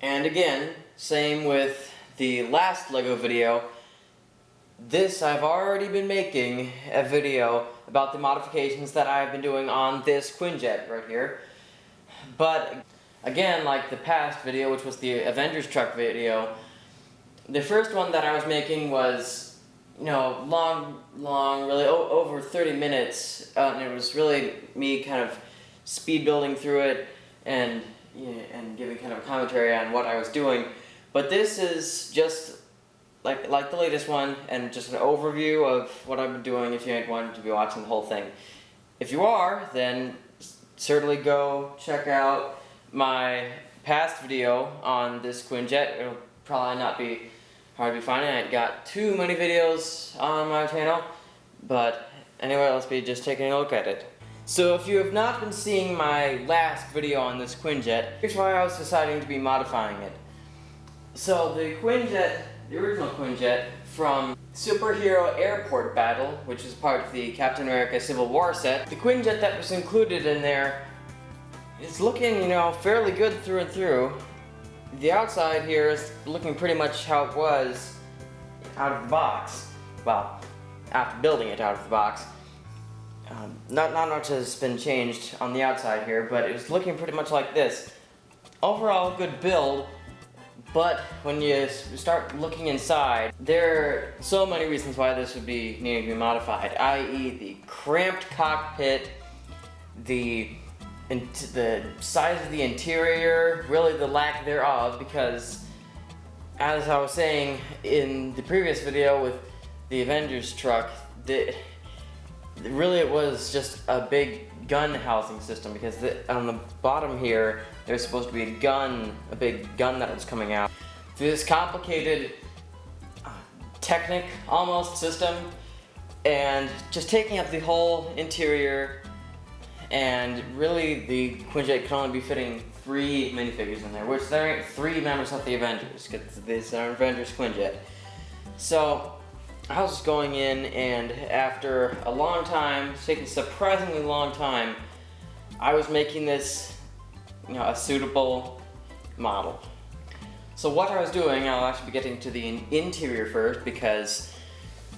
And again, same with the last LEGO video. This, I've already been making a video about the modifications that I've been doing on this Quinjet right here. But again, like the past video, which was the Avengers truck video, the first one that I was making was, you know, long, really over 30 minutes, and it was really me kind of speed building through it and giving kind of a commentary on what I was doing. But this is just like the latest one, and just an overview of what I've been doing if you ain't wanting to be watching the whole thing. If you are, then certainly go check out my past video on this Quinjet. It'll probably not be hard to find. I ain't got too many videos on my channel, but anyway, let's be just taking a look at it. So if you have not been seeing my last video on this Quinjet, here's why I was deciding to be modifying it. So the Quinjet, the original Quinjet from Superhero Airport Battle, which is part of the Captain America Civil War set, the Quinjet that was included in there is looking, you know, fairly good through and through. The outside here is looking pretty much how it was out of the box. Well, after building it out of the box. Not much has been changed on the outside here, but it was looking pretty much like this. Overall, good build, but when you start looking inside, there are so many reasons why this would be needing to be modified, i.e. the cramped cockpit, the size of the interior, really the lack thereof, because as I was saying in the previous video with the Avengers truck, really it was just a big gun housing system, because on the bottom here there's supposed to be a big gun that was coming out. Through this complicated Technic almost system, and just taking up the whole interior, and really the Quinjet can only be fitting 3 minifigures in there, which there ain't 3 members of the Avengers, because this is an Avengers Quinjet. So I was just going in, and after a long time, taking a surprisingly long time, I was making this, you know, a suitable model. So what I was doing, I'll actually be getting to the interior first, because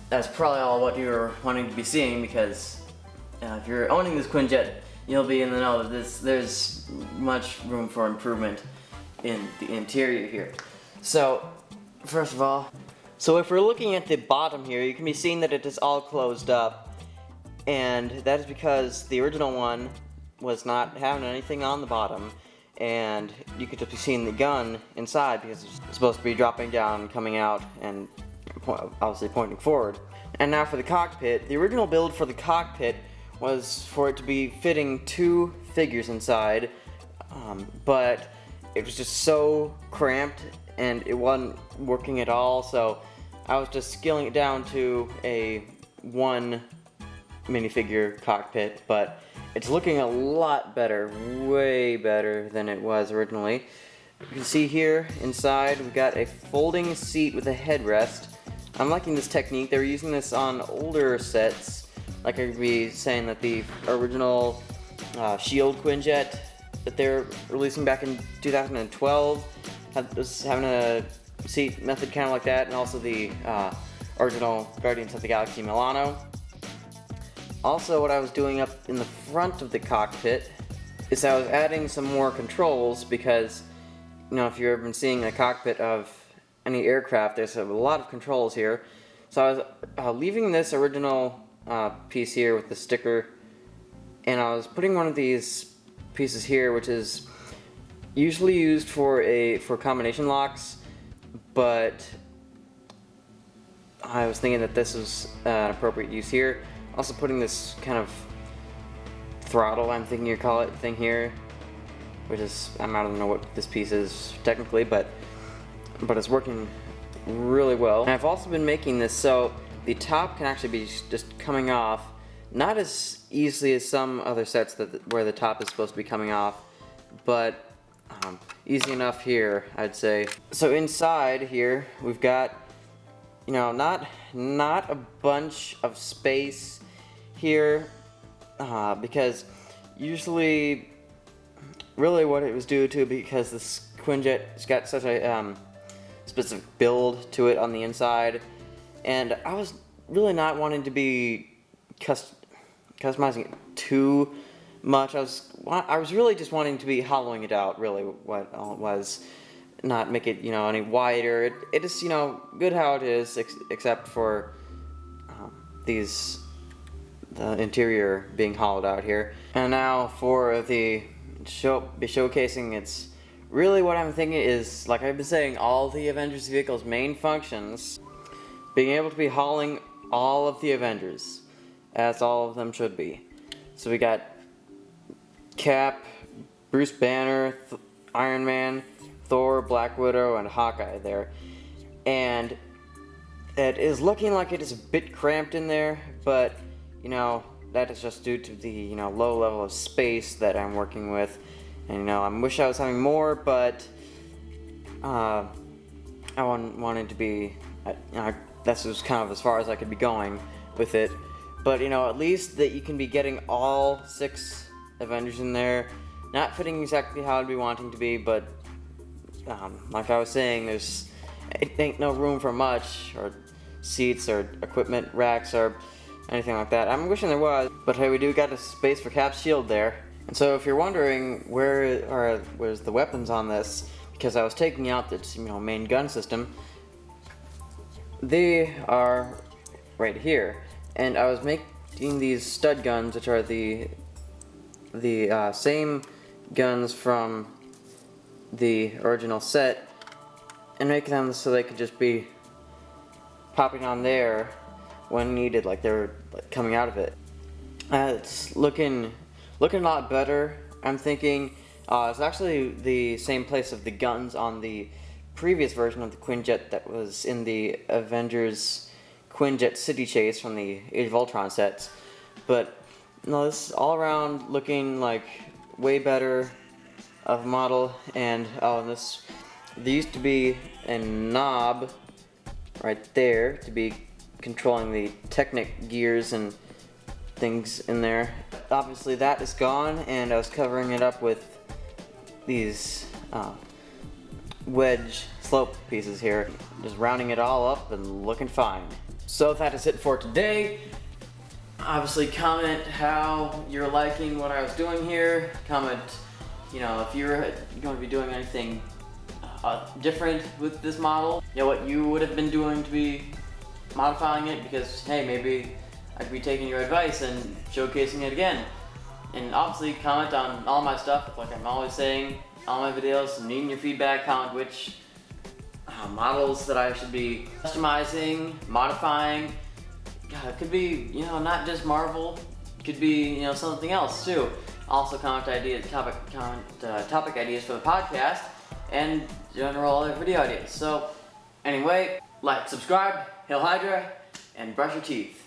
that's probably all what you're wanting to be seeing, because if you're owning this Quinjet, you'll be in the know that there's much room for improvement in the interior here. So, first of all, so if we're looking at the bottom here, you can be seeing that it is all closed up, and that is because the original one was not having anything on the bottom, and you could just be seeing the gun inside because it's supposed to be dropping down, coming out, and obviously pointing forward. And now for the cockpit, the original build for the cockpit was for it to be fitting 2 figures inside, but it was just so cramped and it wasn't working at all, so I was just scaling it down to a 1 minifigure cockpit, but it's looking a lot better, way better than it was originally. You can see here inside we've got a folding seat with a headrest. I'm liking this technique. They were using this on older sets, like I could be saying that the original Shield Quinjet that they're releasing back in 2012 was having a seat method kind of like that, and also the original Guardians of the Galaxy Milano. Also, what I was doing up in the front of the cockpit is I was adding some more controls, because, you know, if you've ever been seeing a cockpit of any aircraft, there's a lot of controls here. So I was leaving this original piece here with the sticker, and I was putting one of these pieces here, which is usually used for combination locks, but I was thinking that this was an appropriate use here. Also putting this kind of throttle, I'm thinking you call it, thing here, which is, I don't know what this piece is technically, but it's working really well. And I've also been making this so the top can actually be just coming off, not as easily as some other sets where the top is supposed to be coming off, but easy enough here, I'd say. So inside here, we've got, you know, not a bunch of space here, because usually, really what it was due to, because this Quinjet. It's got such a specific build to it on the inside, and I was really not wanting to be customizing it too much. I was really just wanting to be hollowing it out, really, what all it was. Not make it, any wider. It is, good how it is, except for the interior being hollowed out here. And now for the showcasing, it's really what I'm thinking is, like I've been saying, all the Avengers vehicles' main functions, being able to be hauling all of the Avengers, as all of them should be. So we got Cap, Bruce Banner, Iron Man, Thor, Black Widow, and Hawkeye there. And it is looking like it is a bit cramped in there, but, that is just due to the, low level of space that I'm working with. And, I wish I was having more, but, I wanted to be, this was kind of as far as I could be going with it. But, at least that you can be getting all 6 Avengers in there. Not fitting exactly how I'd be wanting to be, but like I was saying, it ain't no room for much, or seats, or equipment racks, or anything like that. I'm wishing there was, but hey, we do got a space for Cap's shield there. And so if you're wondering where's the weapons on this, because I was taking out the main gun system, they are right here. And I was making these stud guns, which are the same guns from the original set, and make them so they could just be popping on there when needed, like they're coming out of it. It's looking a lot better. I'm thinking it's actually the same place of the guns on the previous version of the Quinjet that was in the Avengers Quinjet City Chase from the Age of Ultron sets. But no, this is all around looking like way better of a model. And there used to be a knob right there to be controlling the Technic gears and things in there. Obviously that is gone, and I was covering it up with these wedge slope pieces here, just rounding it all up and looking fine. So that is it for today. Obviously comment how you're liking what I was doing here. Comment, if you're going to be doing anything different with this model, what you would have been doing to be modifying it, because hey, maybe I could be taking your advice and showcasing it again. And obviously comment on all my stuff, like I'm always saying, all my videos. I'm needing your feedback. Comment which models that I should be customizing, modifying. It could be, not just Marvel. It could be, something else too. Also comment ideas, topic ideas for the podcast, and general other video ideas. So anyway, like, subscribe, Hail Hydra, and brush your teeth.